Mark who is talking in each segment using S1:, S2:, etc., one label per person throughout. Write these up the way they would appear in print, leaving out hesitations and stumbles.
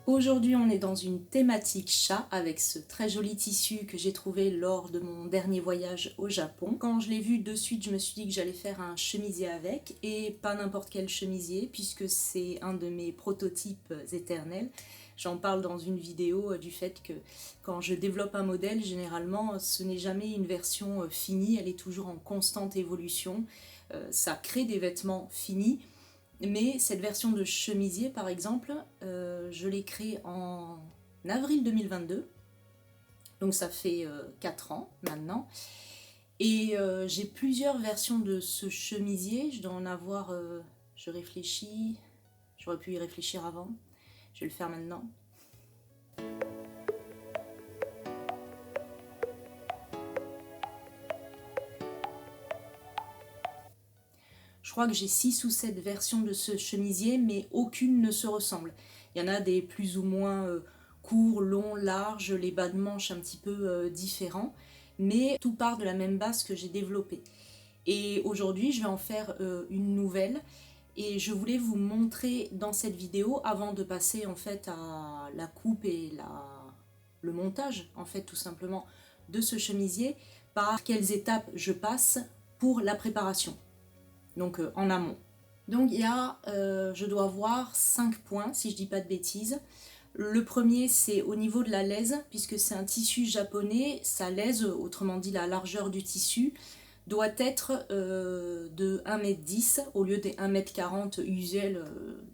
S1: Aujourd'hui, on est dans une thématique chat avec ce très joli tissu que j'ai trouvé lors de mon dernier voyage au Japon. Quand je l'ai vu de suite, je me suis dit que j'allais faire un chemisier avec, et pas n'importe quel chemisier puisque c'est un de mes prototypes éternels. J'en parle dans une vidéo du fait que quand je développe un modèle, généralement, ce n'est jamais une version finie, elle est toujours en constante évolution. Ça crée des vêtements finis. Mais cette version de chemisier, par exemple, je l'ai créée en avril 2022. Donc ça fait 4 ans maintenant. Et j'ai plusieurs versions de ce chemisier. Je dois en avoir... je réfléchis... J'aurais pu y réfléchir avant. Je vais le faire maintenant. Je crois que j'ai 6 ou 7 versions de ce chemisier, mais aucune ne se ressemble. Il y en a des plus ou moins courts, longs, larges, les bas de manches un petit peu différents, mais tout part de la même base que j'ai développée. Et aujourd'hui, je vais en faire une nouvelle, et je voulais vous montrer dans cette vidéo, avant de passer en fait à la coupe et le montage, en fait tout simplement, de ce chemisier, par quelles étapes je passe pour la préparation. Donc en amont. Donc il y a, je dois voir 5 points si je dis pas de bêtises. Le premier, c'est au niveau de la laise, puisque c'est un tissu japonais, sa laise, autrement dit la largeur du tissu, doit être de 1,10 m au lieu des 1,40 m usuels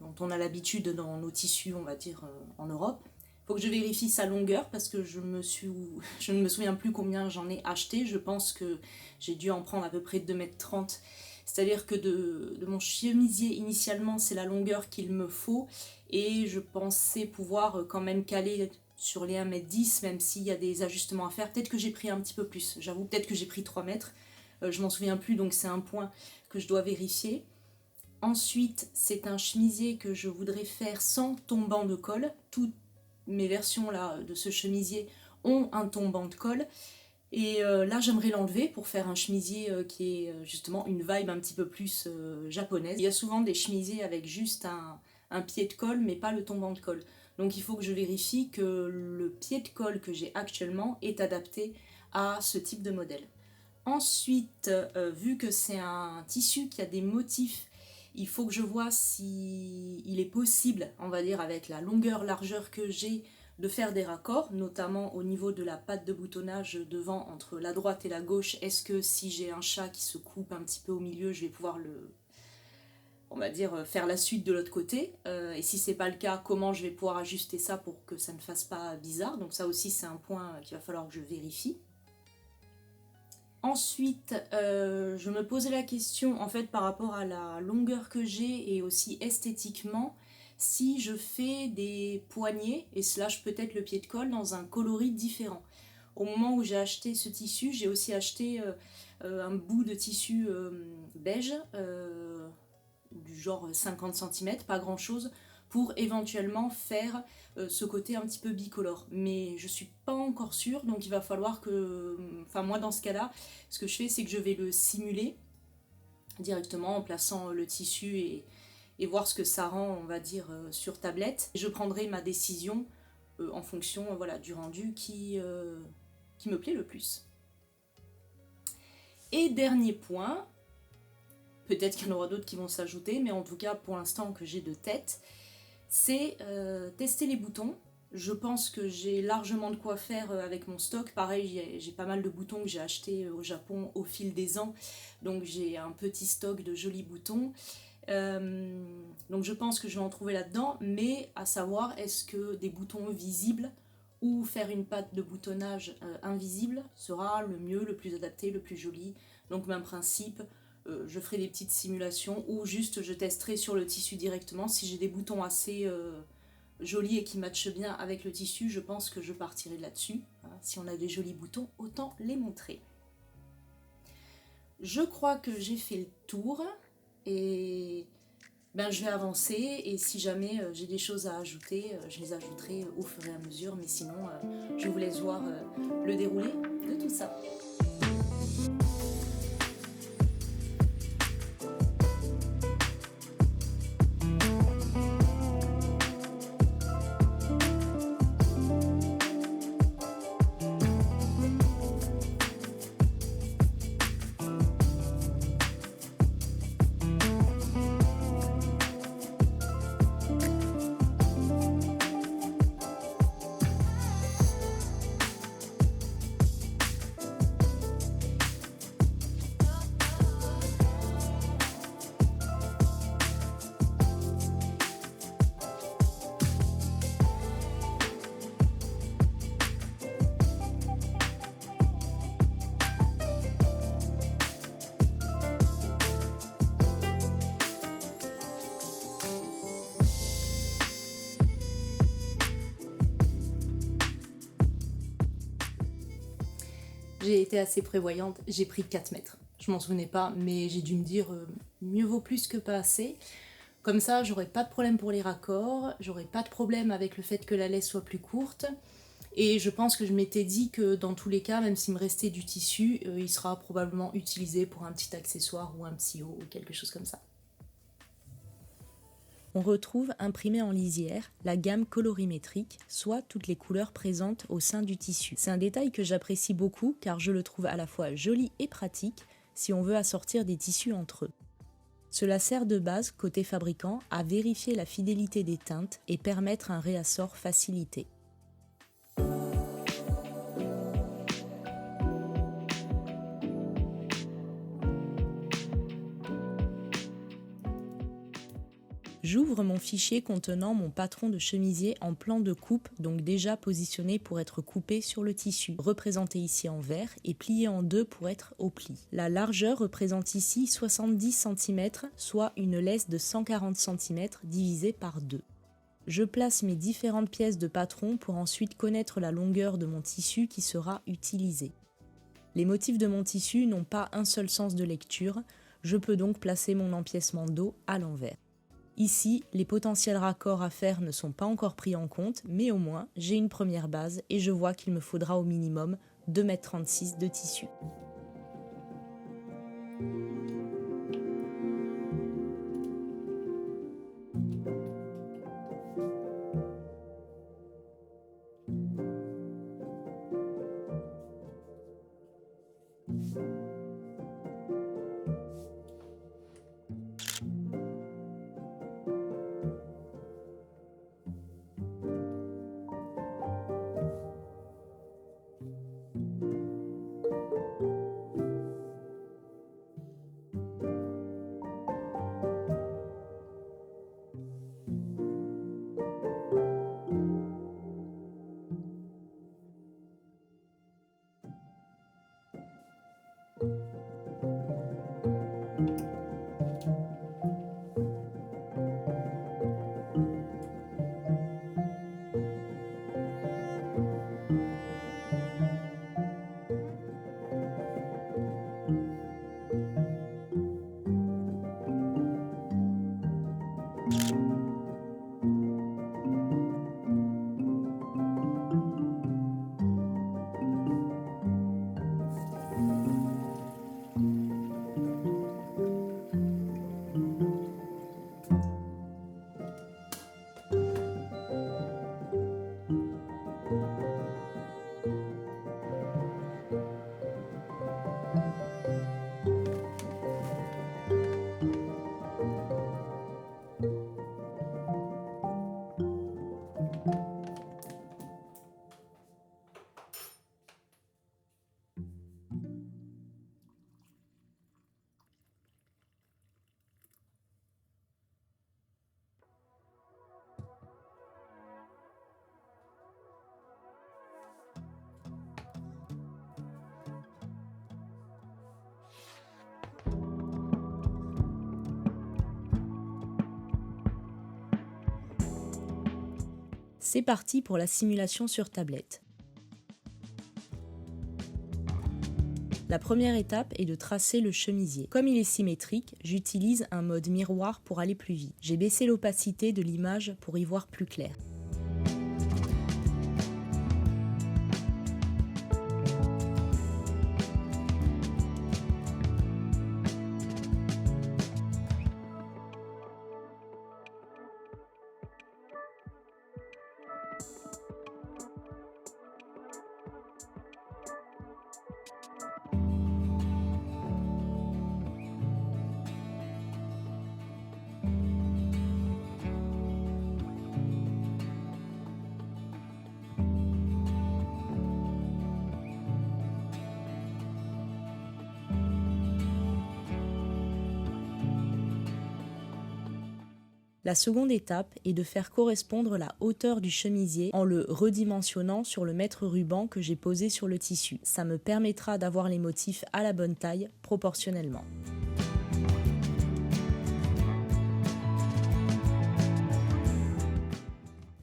S1: dont on a l'habitude dans nos tissus, on va dire, en Europe. Il faut que je vérifie sa longueur parce que je ne me souviens plus combien j'en ai acheté. Je pense que j'ai dû en prendre à peu près 2,30 m. C'est-à-dire que de mon chemisier, initialement, c'est la longueur qu'il me faut. Et je pensais pouvoir quand même caler sur les 1,10 m, même s'il y a des ajustements à faire. Peut-être que j'ai pris un petit peu plus. J'avoue, peut-être que j'ai pris 3 mètres. Je m'en souviens plus, donc c'est un point que je dois vérifier. Ensuite, c'est un chemisier que je voudrais faire sans tombant de colle. Toutes mes versions là, de ce chemisier ont un tombant de colle. Et là, j'aimerais l'enlever pour faire un chemisier qui est justement une vibe un petit peu plus japonaise. Il y a souvent des chemisiers avec juste un pied de colle, mais pas le tombant de colle. Donc il faut que je vérifie que le pied de colle que j'ai actuellement est adapté à ce type de modèle. Ensuite, vu que c'est un tissu qui a des motifs, il faut que je vois si il est possible, on va dire avec la longueur-largeur que j'ai, de faire des raccords, notamment au niveau de la patte de boutonnage devant entre la droite et la gauche. Est-ce que si j'ai un chat qui se coupe un petit peu au milieu, je vais pouvoir on va dire, faire la suite de l'autre côté, et si c'est pas le cas, comment je vais pouvoir ajuster ça pour que ça ne fasse pas bizarre. Donc ça aussi c'est un point qu'il va falloir que je vérifie. Ensuite, je me posais la question en fait par rapport à la longueur que j'ai et aussi esthétiquement, si je fais des poignets et slash peut-être le pied de colle dans un coloris différent. Au moment où j'ai acheté ce tissu, j'ai aussi acheté un bout de tissu beige, du genre 50 cm, pas grand chose, pour éventuellement faire ce côté un petit peu bicolore. Mais je suis pas encore sûre, donc il va falloir que... Enfin moi dans ce cas-là, ce que je fais c'est que je vais le simuler directement en plaçant le tissu et voir ce que ça rend, on va dire, sur tablette. Je prendrai ma décision en fonction voilà, du rendu qui me plaît le plus. Et dernier point, peut-être qu'il y en aura d'autres qui vont s'ajouter, mais en tout cas pour l'instant que j'ai de tête, c'est tester les boutons. Je pense que j'ai largement de quoi faire avec mon stock. Pareil, j'ai pas mal de boutons que j'ai achetés au Japon au fil des ans. Donc j'ai un petit stock de jolis boutons. Donc je pense que je vais en trouver là-dedans. Mais à savoir, est-ce que des boutons visibles ou faire une patte de boutonnage invisible sera le mieux, le plus adapté, le plus joli. Donc même principe. Je ferai des petites simulations ou juste je testerai sur le tissu directement. Si j'ai des boutons assez jolis et qui matchent bien avec le tissu, je pense que je partirai là-dessus. Voilà. Si on a des jolis boutons, autant les montrer. Je crois que j'ai fait le tour et ben, je vais avancer et si jamais j'ai des choses à ajouter, je les ajouterai au fur et à mesure. Mais sinon, je vous laisse voir le déroulé de tout ça. J'ai été assez prévoyante, j'ai pris 4 mètres. Je m'en souvenais pas, mais j'ai dû me dire mieux vaut plus que pas assez. Comme ça, j'aurai pas de problème pour les raccords, j'aurai pas de problème avec le fait que la laisse soit plus courte. Et je pense que je m'étais dit que dans tous les cas, même s'il me restait du tissu, il sera probablement utilisé pour un petit accessoire ou un petit haut ou quelque chose comme ça. On retrouve imprimé en lisière la gamme colorimétrique, soit toutes les couleurs présentes au sein du tissu. C'est un détail que j'apprécie beaucoup car je le trouve à la fois joli et pratique si on veut assortir des tissus entre eux. Cela sert de base, côté fabricant, à vérifier la fidélité des teintes et permettre un réassort facilité. J'ouvre mon fichier contenant mon patron de chemisier en plan de coupe, donc déjà positionné pour être coupé sur le tissu, représenté ici en vert et plié en deux pour être au pli. La largeur représente ici 70 cm, soit une laisse de 140 cm divisée par 2. Je place mes différentes pièces de patron pour ensuite connaître la longueur de mon tissu qui sera utilisé. Les motifs de mon tissu n'ont pas un seul sens de lecture, je peux donc placer mon empiècement dos à l'envers. Ici, les potentiels raccords à faire ne sont pas encore pris en compte, mais au moins, j'ai une première base et je vois qu'il me faudra au minimum 2,36 m de tissu. C'est parti pour la simulation sur tablette. La première étape est de tracer le chemisier. Comme il est symétrique, j'utilise un mode miroir pour aller plus vite. J'ai baissé l'opacité de l'image pour y voir plus clair. La seconde étape est de faire correspondre la hauteur du chemisier en le redimensionnant sur le mètre ruban que j'ai posé sur le tissu. Ça me permettra d'avoir les motifs à la bonne taille proportionnellement.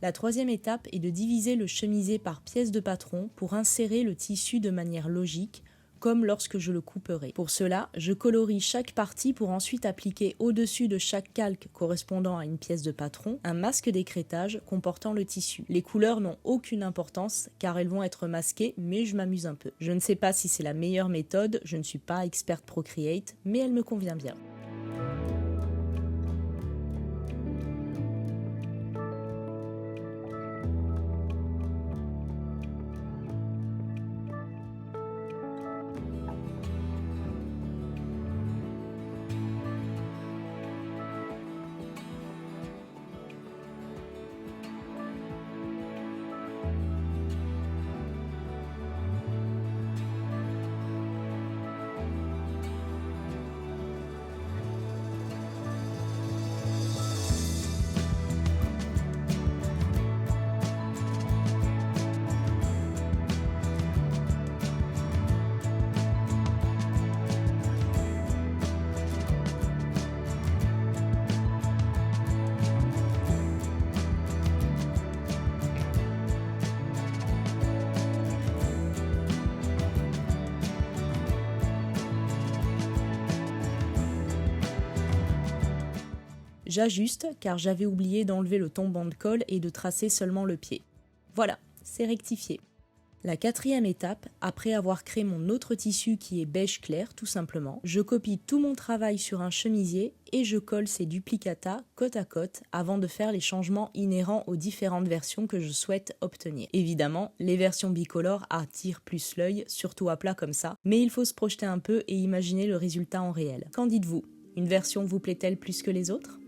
S1: La troisième étape est de diviser le chemisier par pièces de patron pour insérer le tissu de manière logique comme lorsque je le couperai. Pour cela, je colorie chaque partie pour ensuite appliquer au-dessus de chaque calque correspondant à une pièce de patron un masque d'écrêtage comportant le tissu. Les couleurs n'ont aucune importance car elles vont être masquées, mais je m'amuse un peu. Je ne sais pas si c'est la meilleure méthode, je ne suis pas experte Procreate, mais elle me convient bien. J'ajuste car j'avais oublié d'enlever le tombant de colle et de tracer seulement le pied. Voilà, c'est rectifié. La 4e étape, après avoir créé mon autre tissu qui est beige clair tout simplement, je copie tout mon travail sur un chemisier et je colle ces duplicata côte à côte avant de faire les changements inhérents aux différentes versions que je souhaite obtenir. Évidemment, les versions bicolores attirent plus l'œil, surtout à plat comme ça, mais il faut se projeter un peu et imaginer le résultat en réel. Qu'en dites-vous ? Une version vous plaît-elle plus que les autres ?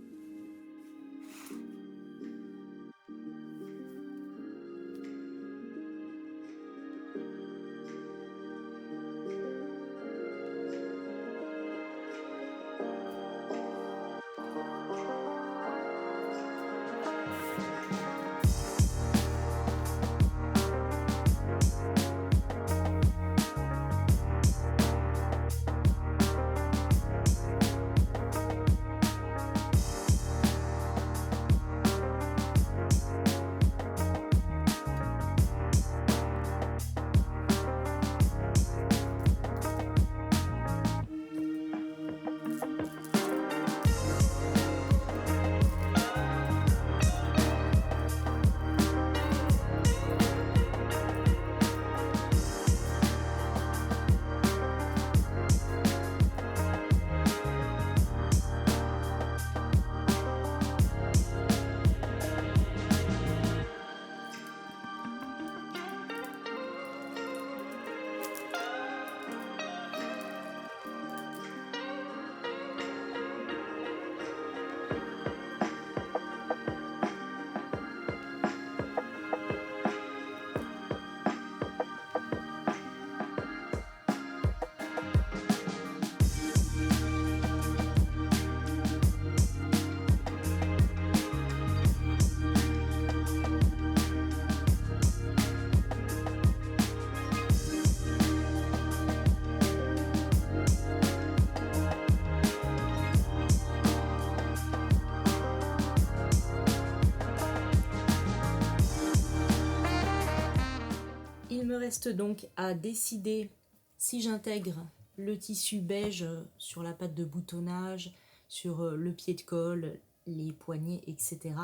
S1: Il me reste donc à décider si j'intègre le tissu beige sur la patte de boutonnage, sur le pied de colle, les poignets, etc.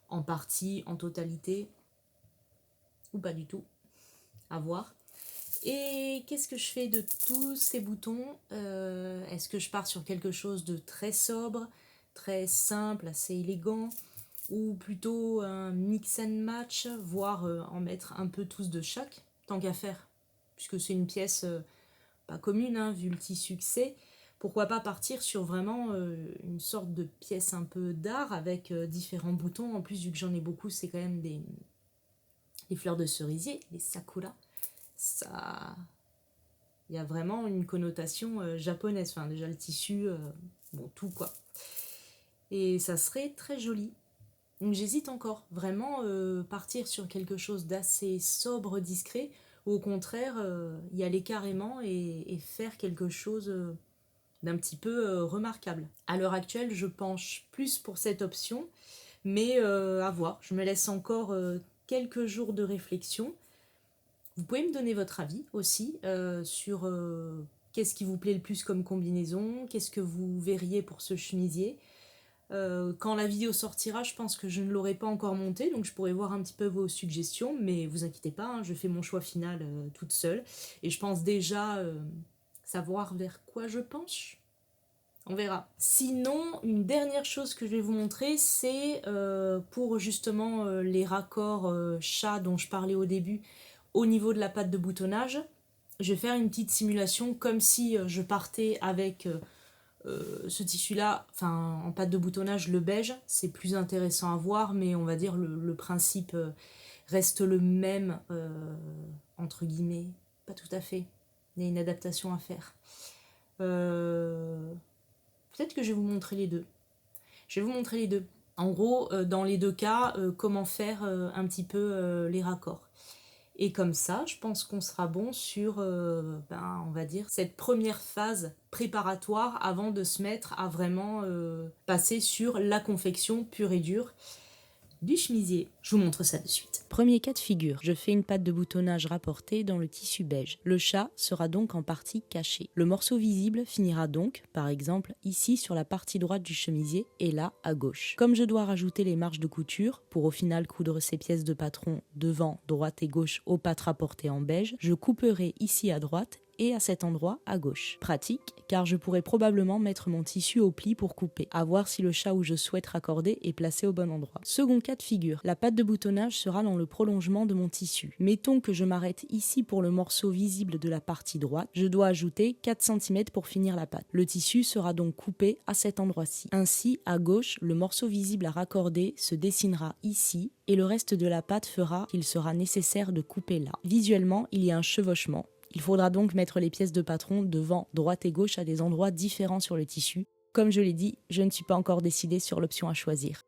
S1: En partie, en totalité, ou pas du tout, à voir. Et qu'est-ce que je fais de tous ces boutons ? Est-ce que je pars sur quelque chose de très sobre, très simple, assez élégant, ou plutôt un mix and match, voire en mettre un peu tous de chaque, tant qu'à faire, puisque c'est une pièce pas commune, hein, vu le tissu que c'est. Pourquoi pas partir sur vraiment une sorte de pièce un peu d'art avec différents boutons. En plus, vu que j'en ai beaucoup, c'est quand même des fleurs de cerisier, les sakura. Ça, il y a vraiment une connotation japonaise. Enfin, déjà le tissu, bon, tout quoi. Et ça serait très joli. Donc j'hésite encore, vraiment partir sur quelque chose d'assez sobre, discret, ou au contraire y aller carrément et faire quelque chose d'un petit peu remarquable. À l'heure actuelle, je penche plus pour cette option, mais à voir. Je me laisse encore quelques jours de réflexion Vous pouvez me donner votre avis aussi sur qu'est-ce qui vous plaît le plus comme combinaison, qu'est-ce que vous verriez pour ce chemisier. Quand la vidéo sortira, je pense que je ne l'aurai pas encore montée, donc je pourrai voir un petit peu vos suggestions, mais vous inquiétez pas, hein, je fais mon choix final toute seule, et je pense déjà savoir vers quoi je penche. On verra. Sinon, une dernière chose que je vais vous montrer, c'est pour justement les raccords chat dont je parlais au début, au niveau de la patte de boutonnage. Je vais faire une petite simulation comme si je partais avec ce tissu-là, enfin en pâte de boutonnage, le beige, c'est plus intéressant à voir, mais on va dire le principe reste le même, entre guillemets, pas tout à fait. Il y a une adaptation à faire. Peut-être que je vais vous montrer les deux. Je vais vous montrer les deux. En gros, dans les deux cas, comment faire un petit peu les raccords. Et comme ça, je pense qu'on sera bon sur, on va dire, cette première phase préparatoire avant de se mettre à vraiment passer sur la confection pure et dure du chemisier. Je vous montre ça de suite. Premier cas de figure, je fais une patte de boutonnage rapportée dans le tissu beige. Le chat sera donc en partie caché. Le morceau visible finira donc, par exemple, ici sur la partie droite du chemisier et là à gauche. Comme je dois rajouter les marges de couture pour au final coudre ces pièces de patron devant, droite et gauche aux pattes rapportées en beige, je couperai ici à droite et à cet endroit à gauche. Pratique, car je pourrais probablement mettre mon tissu au pli pour couper, à voir si le chat où je souhaite raccorder est placé au bon endroit. Second cas de figure, la patte de boutonnage sera dans le prolongement de mon tissu. Mettons que je m'arrête ici pour le morceau visible de la partie droite, je dois ajouter 4 cm pour finir la patte. Le tissu sera donc coupé à cet endroit-ci. Ainsi, à gauche, le morceau visible à raccorder se dessinera ici, et le reste de la patte fera qu'il sera nécessaire de couper là. Visuellement, il y a un chevauchement. Il faudra donc mettre les pièces de patron devant, droite et gauche à des endroits différents sur le tissu. Comme je l'ai dit, je ne suis pas encore décidée sur l'option à choisir.